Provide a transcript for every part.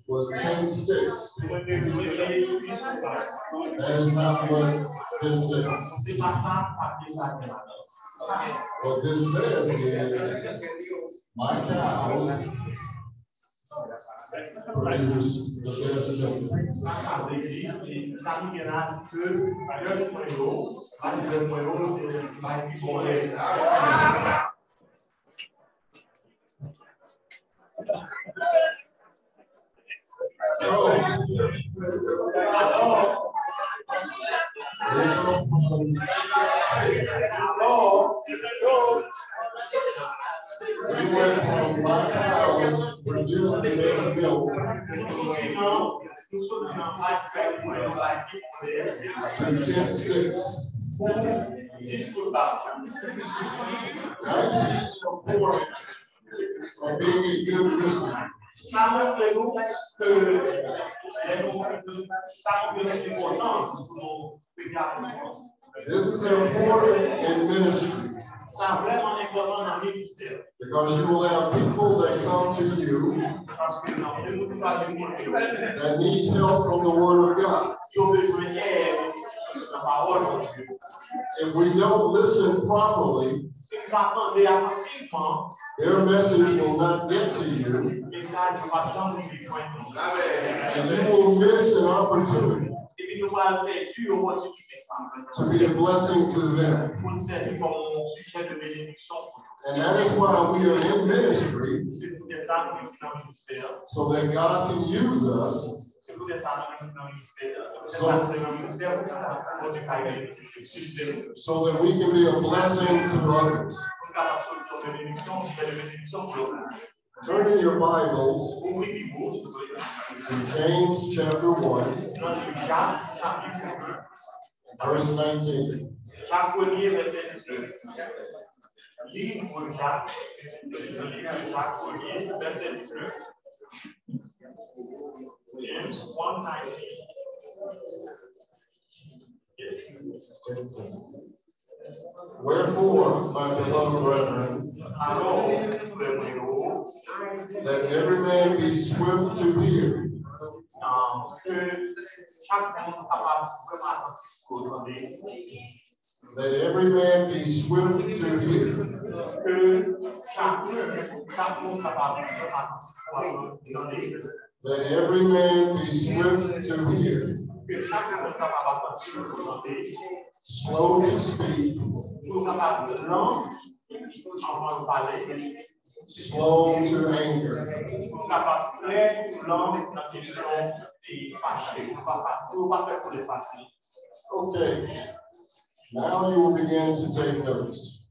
Was 10 sticks. That is not what this says. What this says is, my cows produce the best milk. We went from my cows produce the best milk to 10 sticks. That's the importance of being a good listener. This is important in ministry. Because you will have people that come to you that need help from the Word of God. If we don't listen properly, their message will not get to you, and you will miss an opportunity to be a blessing to them. And that is why we are in ministry, so that God can use us, so that we can be a blessing to others. Turn in your Bibles to James chapter 1, verse 19. James 1:19. Wherefore, my beloved brethren, let every man be swift to hear, let every man be swift to hear, let every man be swift to hear, slow to speak, slow to anger. Okay, now you will begin to take notes.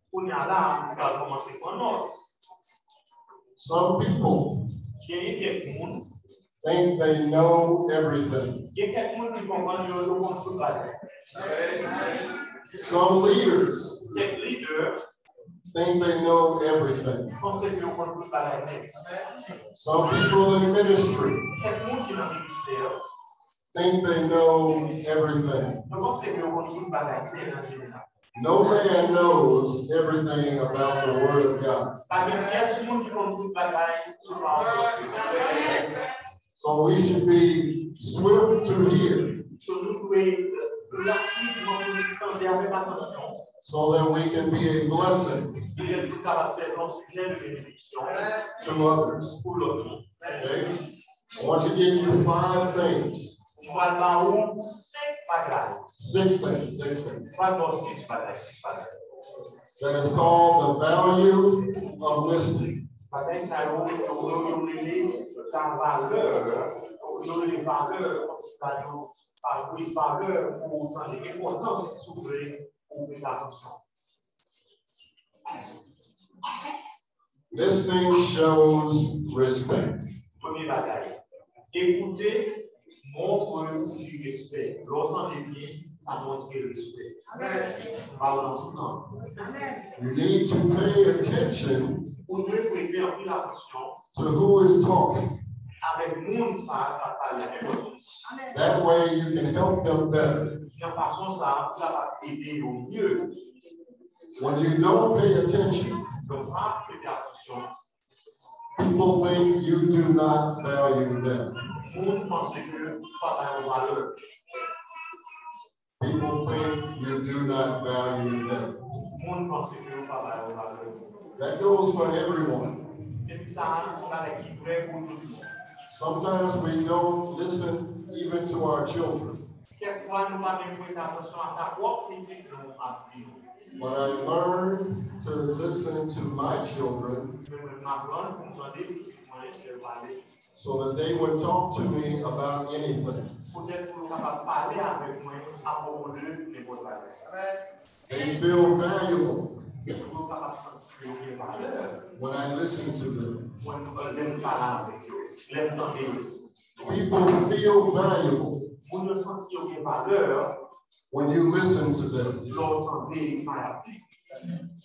Some people think they know everything. Some leaders think they know everything. Some people in ministry think they know everything. No man knows everything about the Word of God. So we should be swift to hear, so that we can be a blessing to others. Okay? I want to give you 5 things. 6 things. That is called the value of listening. Listening shows respect. Premier bagage. Écouter montre du respect. L'entendre bien, ça montre le respect. You need to pay attention Vous devez prêter un peu d'attention to who is talking. avec moun ça va parler avec vous. That way you can help them better. De façon ça va aider au mieux. When you don't pay attention, Donc pas prêter attention. people think you do not value them. Moun pense que pas de valeur. People think you do not value them. Moun pense que pas de valeur. That goes for everyone. Et puis ça on a l'équipe vrai pour tout le monde. Sometimes we don't listen even to our children. Quelquefois nous pas même prêter attention à sa propre critique nous appris. When I learned to listen to my children so that they would talk to me about anything. They feel valuable when I listen to them. People feel valuable when you listen to them.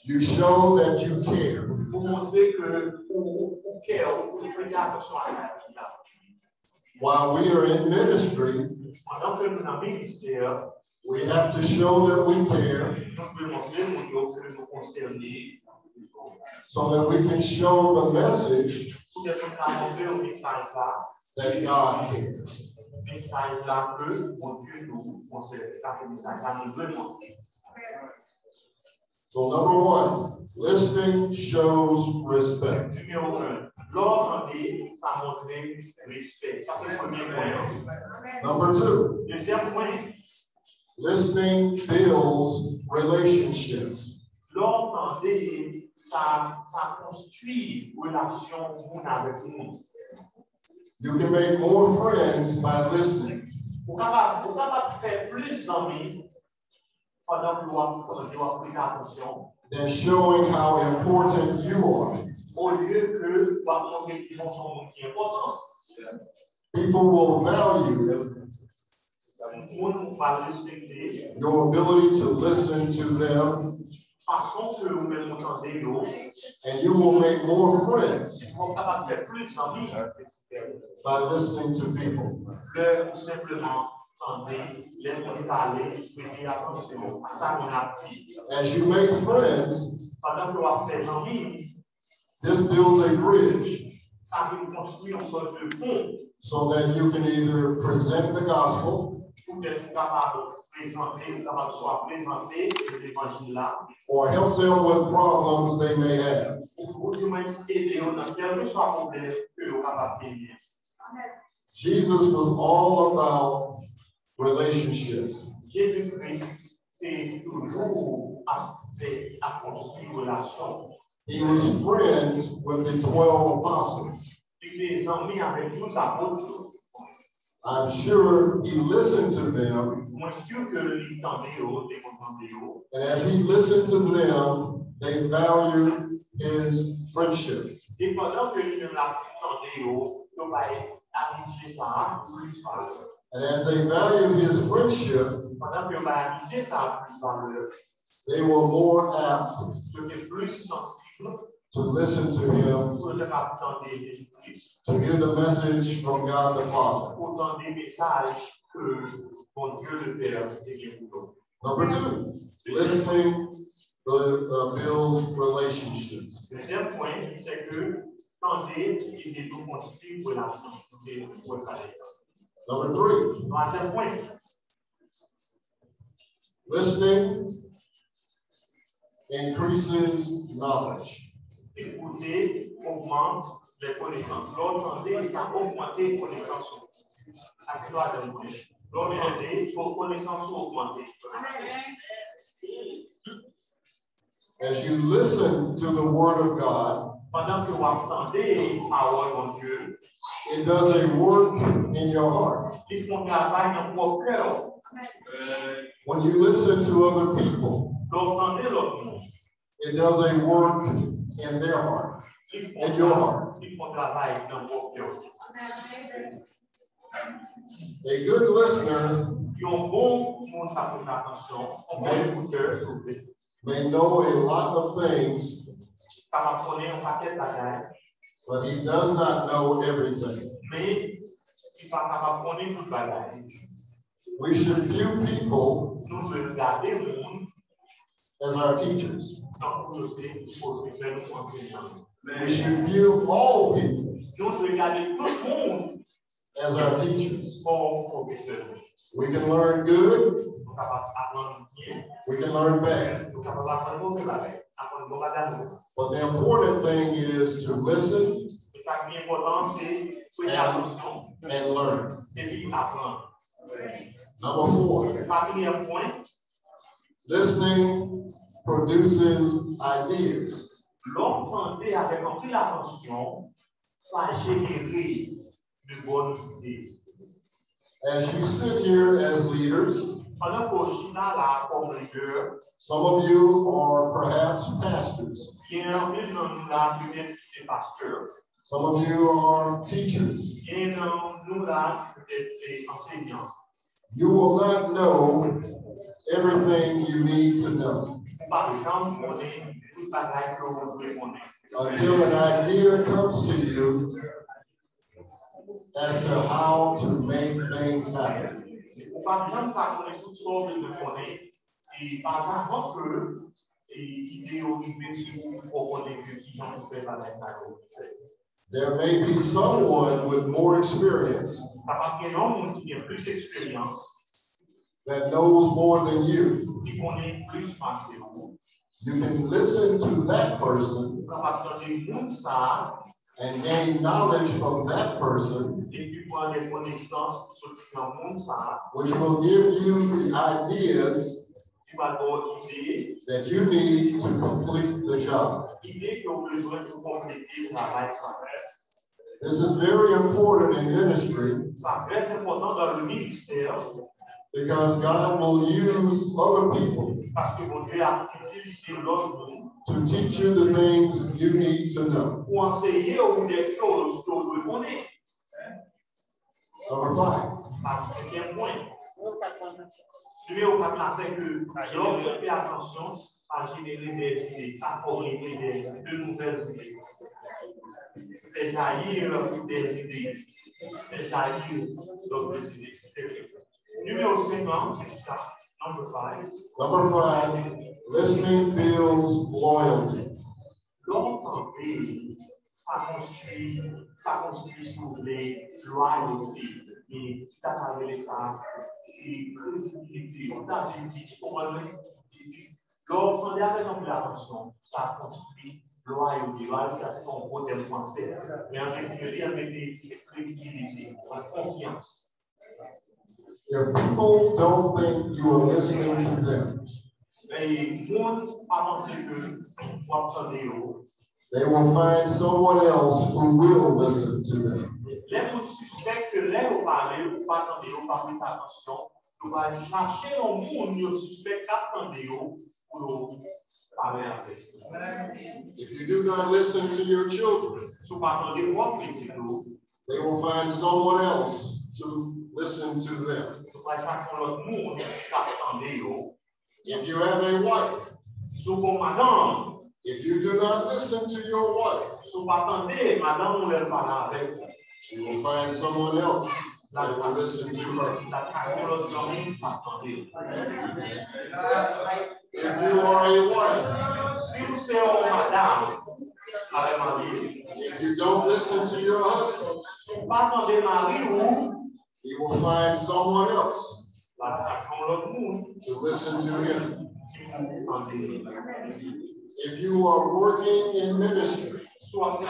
You show that you care. While we are in ministry, we have to show that we care so that we can show the message that God cares. So number one, listening shows respect. Number two, listening builds relationships. You can make more friends by listening. Than showing how important you are. People will value your ability to listen to them, and you will make more friends by listening to people. As you make friends, this builds a bridge so that you can either present the gospel or help them with problems they may have. Jesus was all about relationships. He was friends with the 12 apostles. I'm sure he listened to them. And as he listened to them, they valued his friendship. And as they valued his friendship, they were more apt to listen to him, to hear the message from God the Father. Number two, listening builds relationships. Number three, listening increases knowledge. Écouter augmente les connaissances. L'entendre, ça augmente les connaissances. Ça, c'est pas de bouche. L'entendre, vos connaissances sont augmentées. As you listen to the Word of God, pendant que vous entendez la parole de Dieu, it does a work in your heart. Ils font travail dans votre cœur. When you listen to other people, L'entendez l'autre. it does a work in their heart. in your heart. Ils font travail dans vos cœurs. A good listener may know a lot of things, but he does not know everything. We should view people as our teachers. We should view all people as our teachers. We can learn good, we can learn bad. But the important thing is to listen and learn. Number 4, listening produces ideas. L'entendre avec un peu l'attention, ça génère de bonnes idées. As you sit here as leaders, some of you are perhaps pastors. Some of you are teachers. You will not know everything you need to know until an idea comes to you as to how to make things happen. There may be someone with more experience that knows more than you. You can listen to that person and gain knowledge from that person, which will give you the ideas that you need to complete the job. This is very important in ministry because God will use other people to teach you the things you need to know. Number 5. À générer des idées, à formuler de nouvelles idées. C'est jaillir des idées. C'est jaillir d'autres idées. Numéro 50, c'est ça. Number 5. Number 5, listening builds loyalty. L'entendre, ça construit sur les loyautés. Et ça s'appelle ça, et crédibilité. On a dit, l'entendre avec un peu l'attention, ça construit loyauté. Loyauté, c'est un gros terme français. Mais en réalité, avec des crédibilité, confiance. If people don't think you are listening to them, Et they will find someone else who will listen to them. If you do not listen to your children, they will find someone else to listen to them. If you have a wife, if you do not listen to your wife, she will find someone else that will listen to her. If you are a wife, if you don't listen to your husband, he will find someone else to listen to him. If you are working in ministry and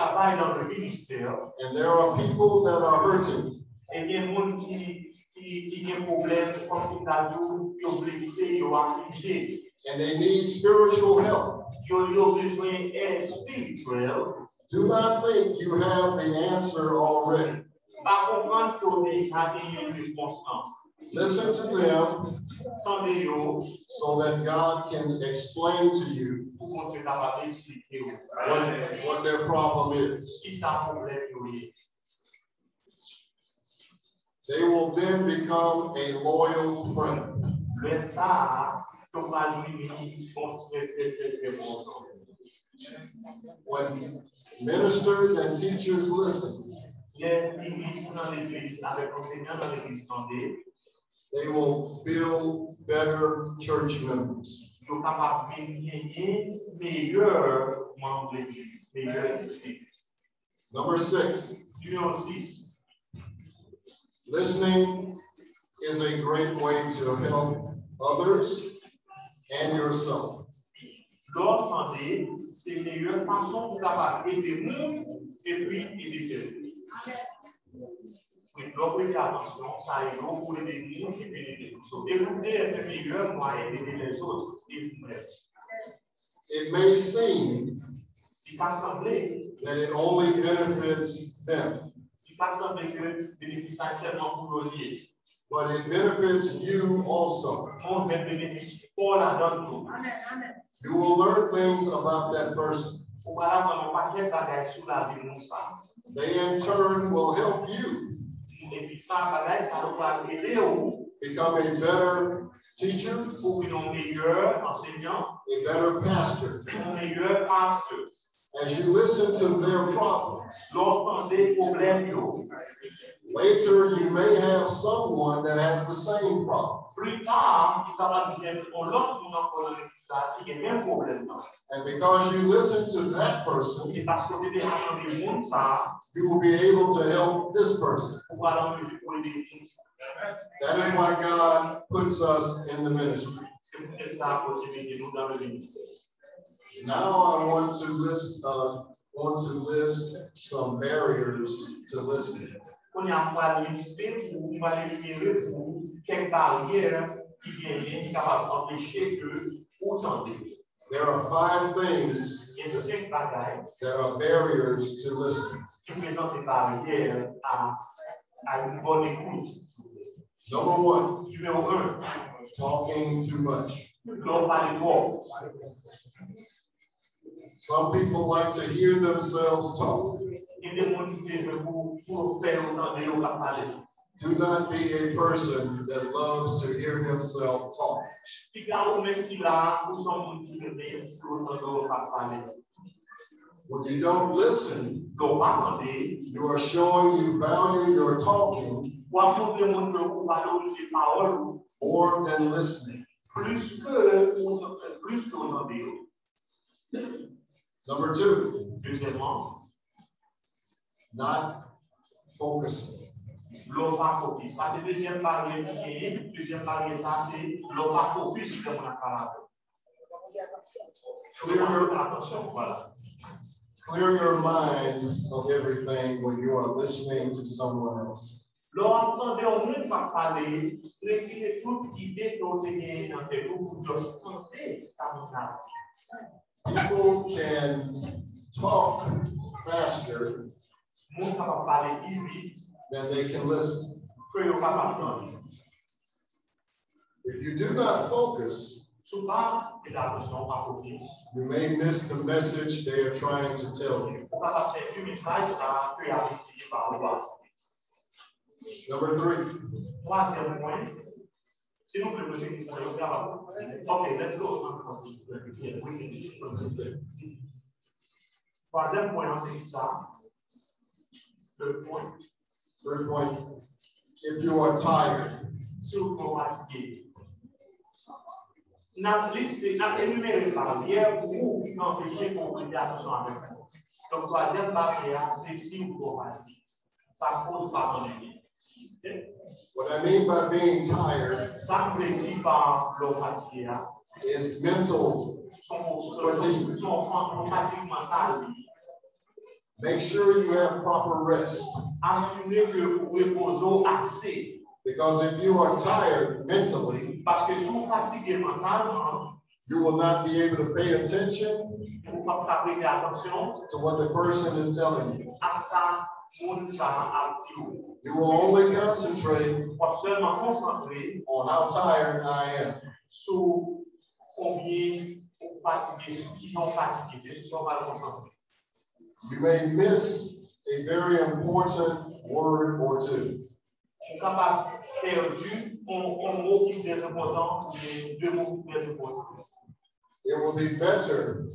there are people that are hurting, and they need spiritual help, do not think you have the answer already. Listen to them so that God can explain to you what their problem is. They will then become a loyal friend. When ministers and teachers listen, they will build better church members. Number 6. Listening is a great way to help others and yourself. It may seem that it only benefits them, but it benefits you also. You will learn things about that person. They in turn will help you become a better teacher, a better pastor. As you listen to their problems, later you may have someone that has the same problem. And because you listen to that person, you will be able to help this person. That is why God puts us in the ministry. Now I want to list some barriers to listening. There are 5 things that are barriers to listening. Number 1, talking too much. Some people like to hear themselves talk. Do not be a person that loves to hear himself talk. When you don't listen, you are showing you value your talking more than listening. Number 2, not focusing. Clear your mind of everything when you are listening to someone else. People can talk faster than they can listen. If you do not focus, you may miss the message they are trying to tell you. Number 3. Okay, let's go. Troisième point, c'est ça. Third point, if you are tired. Énumérer par barrière pour empêcher qu'on prête attention avec vous. Donc, troisième barrière, c'est si vous fatiguez. Ça cause pas d'ennui. What I mean by being tired is mental fatigue. Make sure you have proper rest. Because if you are tired mentally, you will not be able to pay attention to what the person is telling you. You will only concentrate on how tired I am. You may miss a very important word or two. It will be better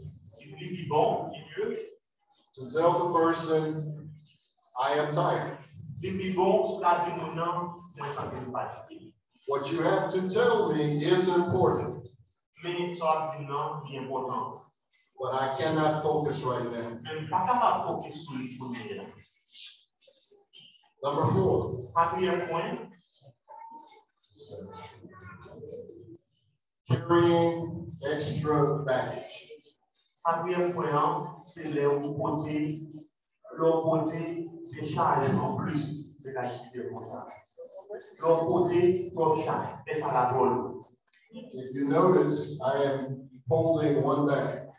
to tell the person, I am tired. What you have to tell me is important. But I cannot focus right now. Number 4. Carrying extra baggage. If you notice, I am holding one bag.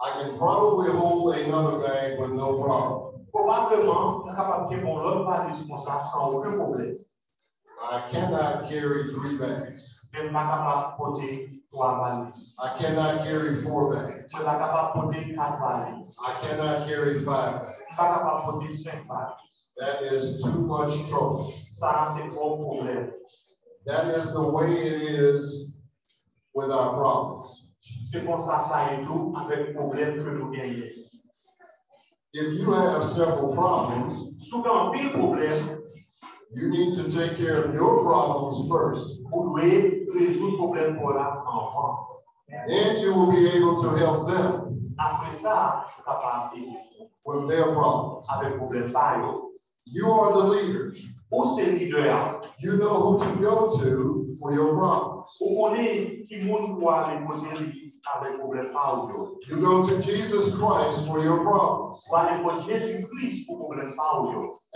I can probably hold another bag with no problem. I cannot carry 3 bags. I cannot carry 4 bags. I cannot carry 5 bags. That is too much trouble. That is the way it is with our problems. If you have several problems, you need to take care of your problems first. Then you will be able to help them with their problems. You are the leader. You know who to go to for your problems. You go to Jesus Christ for your problems.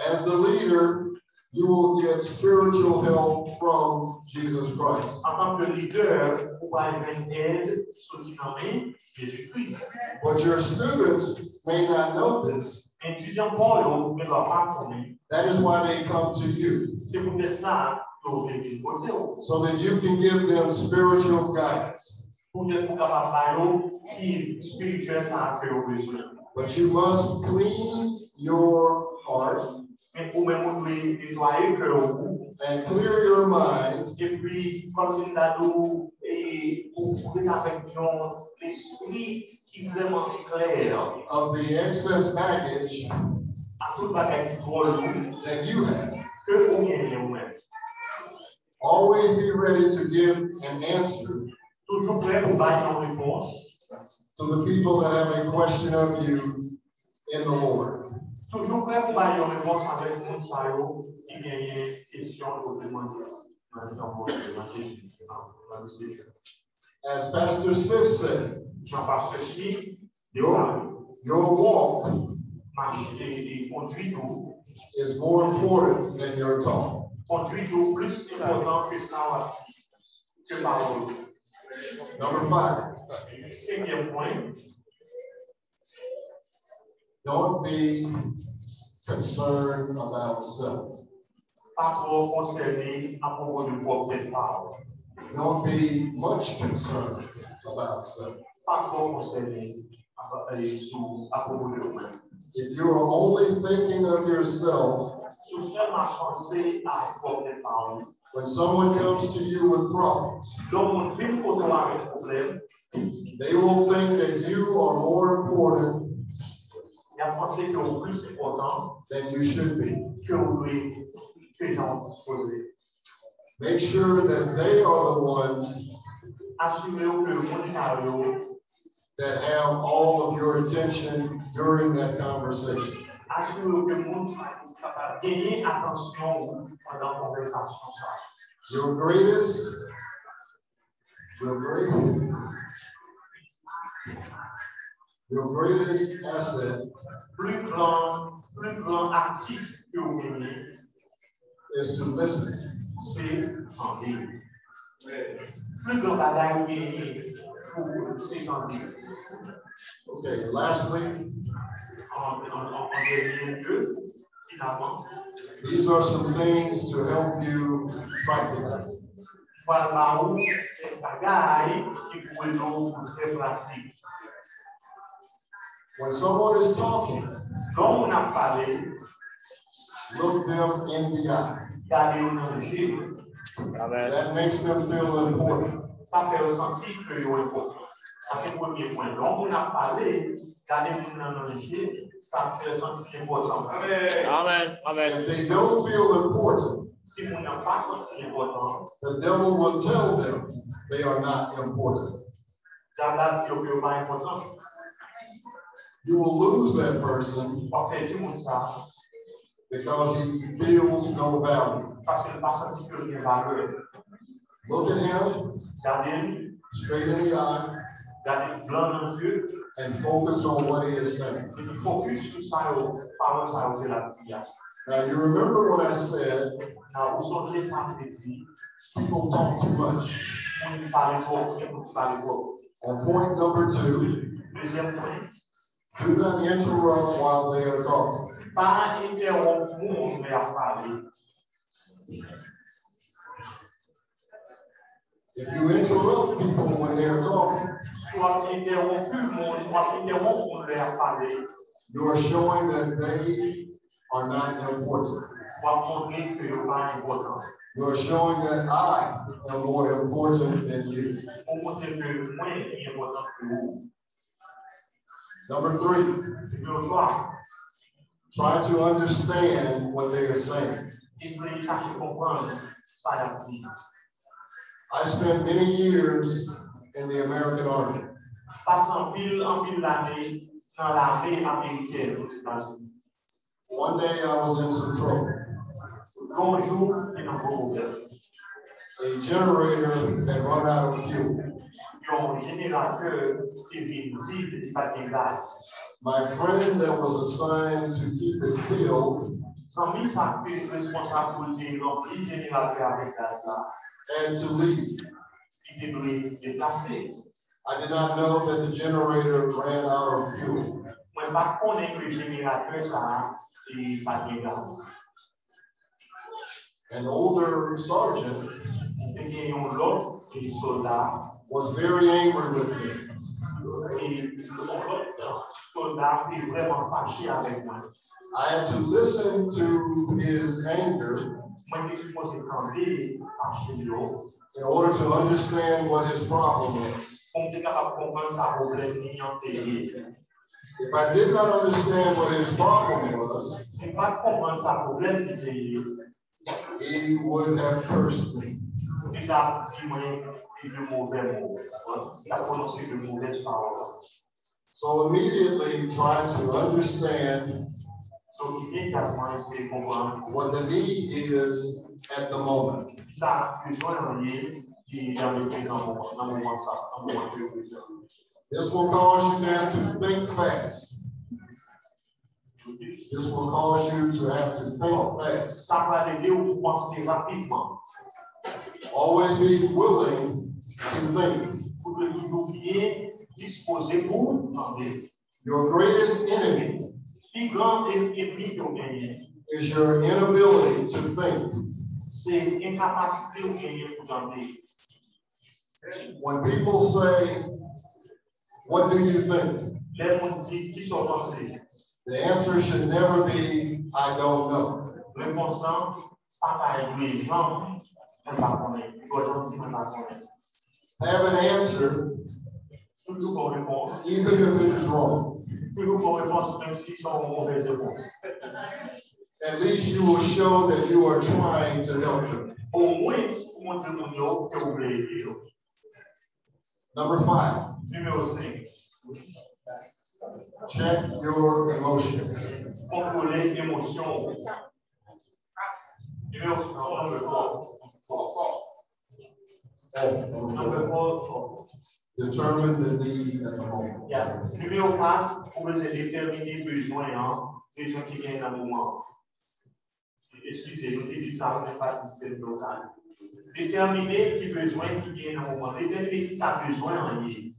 As the leader, you will get spiritual help from Jesus Christ. But your students may not know this. That is why they come to you. So that you can give them spiritual guidance. But you must clean your heart and clear your mind of the excess baggage that you have. Always be ready to give an answer to the people that have a question of you in the Lord. As Pastor Smith said, your walk is more important than your talk. Number 5. Don't be concerned about self. Don't be much concerned about self. If you are only thinking of yourself, when someone comes to you with problems, they will think that you are more important than you should be. Make sure that they are the ones that have all of your attention during that conversation. Your greatest asset is to listen. pour s'étendre. Okay, lastly, these are some things to help you practice. When someone is talking, look them in the eye. That makes them feel important. C'est le premier point. Donc, on a parlé, ça fait sentir important. Amen. Amen. If they don't feel important, Si on n'a pas senti important, the devil will tell them they are not important. You will lose that person because he feels no value. Look at him straight in the eye and focus on what he is saying. Now, you remember what I said, people talk too much. On point number 2, do not interrupt while they are talking. If you interrupt people when they are talking, you are showing that they are not important. You are showing that I am more important than you. Number 3, try to understand what they are saying. I spent many years in the American Army. One day I was in some trouble. A generator had run out of fuel. My friend that was assigned to keep it filled had to leave. I did not know that the generator ran out of fuel. An older sergeant was very angry with me. I had to listen to his anger in order to understand what his problem was. If I did not understand what his problem was, he would have cursed me. So immediately try to understand what the need is at the moment. This will cause you then to think fast. This will cause you to have to think fast. Always be willing to think. Your greatest enemy is your inability to think. When people say, "What do you think?" the answer should never be, "I don't know." Have an answer, even if it is wrong. At least you will show that you are trying to help them. Number 5. Check your emotions. Determine the need at the moment. Numéro 4, vous pouvez déterminer les besoins qui viennent dans le moment. Excusez, je dis ça, ce n'est pas système local. Déterminer les besoins qui viennent dans le moment. Déterminer qui a besoin en ligne.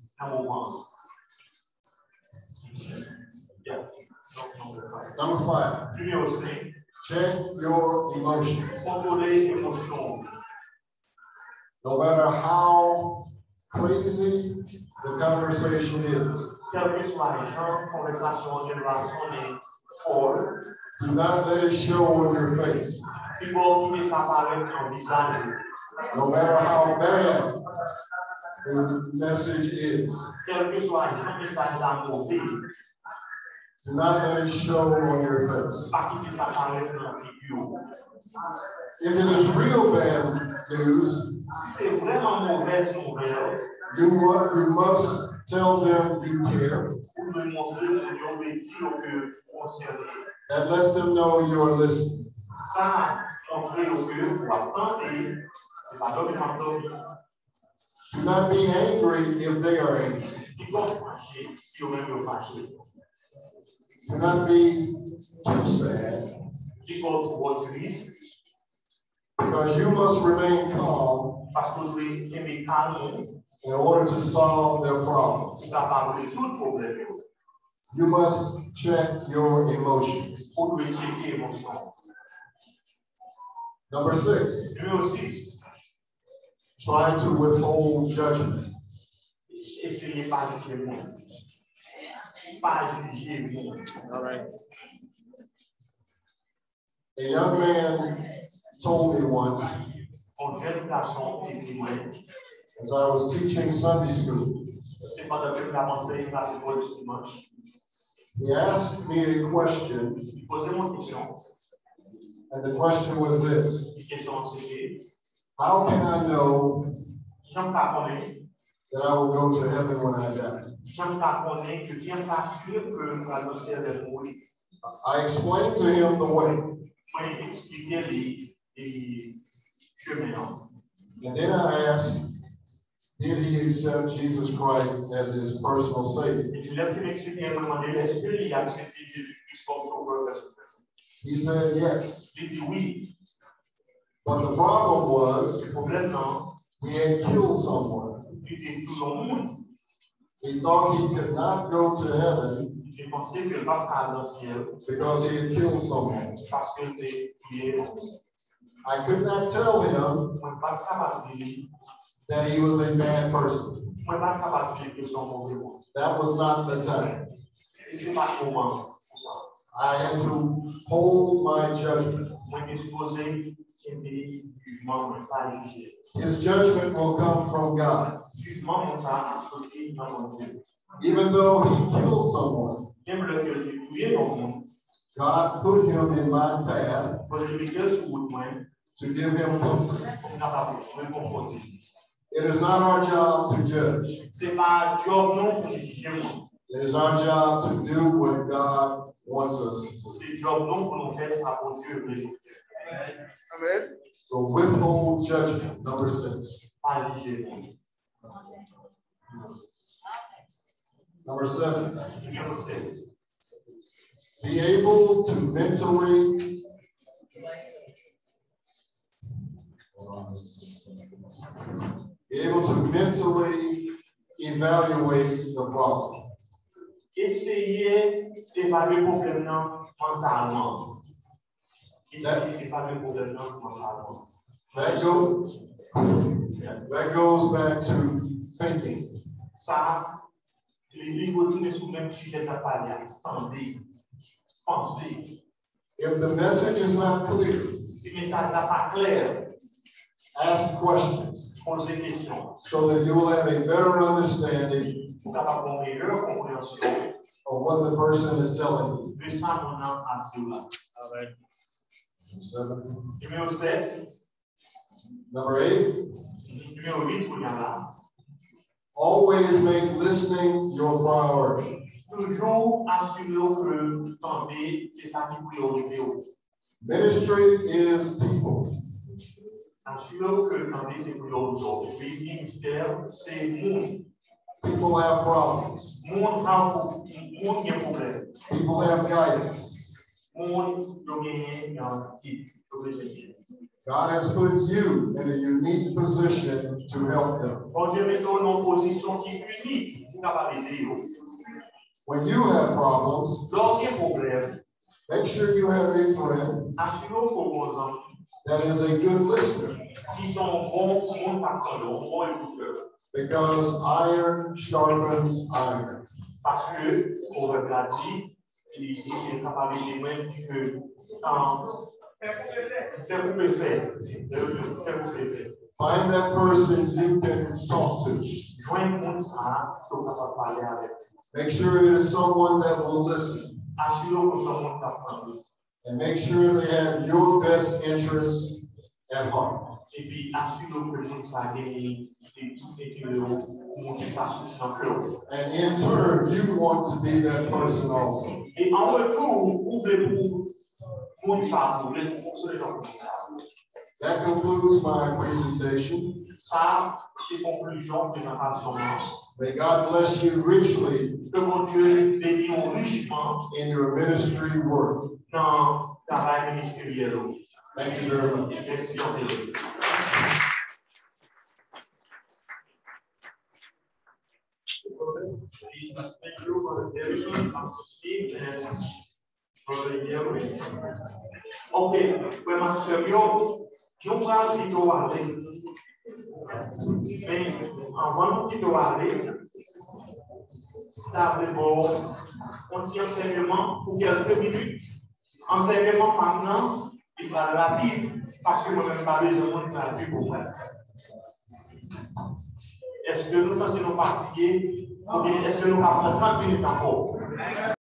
Number 5. Check your emotions. No matter how crazy the conversation is, do not let it show on your face. No matter how bad the message is, do not let it show on your face. If it is real bad news, you must tell them you care. That lets them know you are listening. Do not be angry if they are angry. Do not be too sad. Because you must remain calm in order to solve their problems. You must check your emotions. Number 6. Try to withhold judgment. All right. A young man told me once, as I was teaching Sunday school, he asked me a question, and the question was this: how can I know that I will go to heaven when I die? I explained to him the way. And then I asked, did he accept Jesus Christ as his personal Savior? He said yes. But the problem was, he had killed someone. He thought he could not go to heaven because he had killed someone. I could not tell him that he was a bad person. That was not the time. I had to hold my judgment. His judgment will come from God. Even though he killed someone, God put him in my path to give him comfort. It is not our job to judge. It is our job to do what God wants us to do. Amen. So withhold judgment. Number 6. Number 7. Be able to mentally evaluate the problem. Essayer d'évaluer le problème mentalement. That goes back to thinking. Ça, les livres tournent sur le même sujet, ça parle attendez, pensez. If the message is not clear, si le message n'est pas clair, ask questions. Pose des questions. So that you will have a better understanding pour avoir une meilleure compréhension of what the person is telling you. de ça qu'on a à dire. Amen. 7. Numéro 7. Number 8. Numéro 8, on y a là. Always make listening your priority. Toujours assurer que tenter, c'est ça qui est priorité. Ministry is people. Assurer que tenter, c'est priorité. Le ministère, c'est monde. People have problems. Monde a un problème. People have guidance. God has put you in a unique position to help them. When you have problems, make sure you have a friend that is a good listener. Because iron sharpens iron. Find that person you can talk to. Make sure it is someone that will listen. And make sure they have your best interests at heart. And in turn, you want to be that person also. That concludes my presentation. May God bless you richly in your ministry work. Thank you very much. Thank you for the dedication of speak and for the hearing. Okay, when I'm sure you don't have to go out. Mais avant de aller, d'abord, on tient enseignement pour quelques minutes. Enseignement maintenant, il va rapide parce que moi-même pas besoin de traduire pour moi. Est-ce que nous sommes fatigués ou bien est-ce que nous avons 30 minutes encore?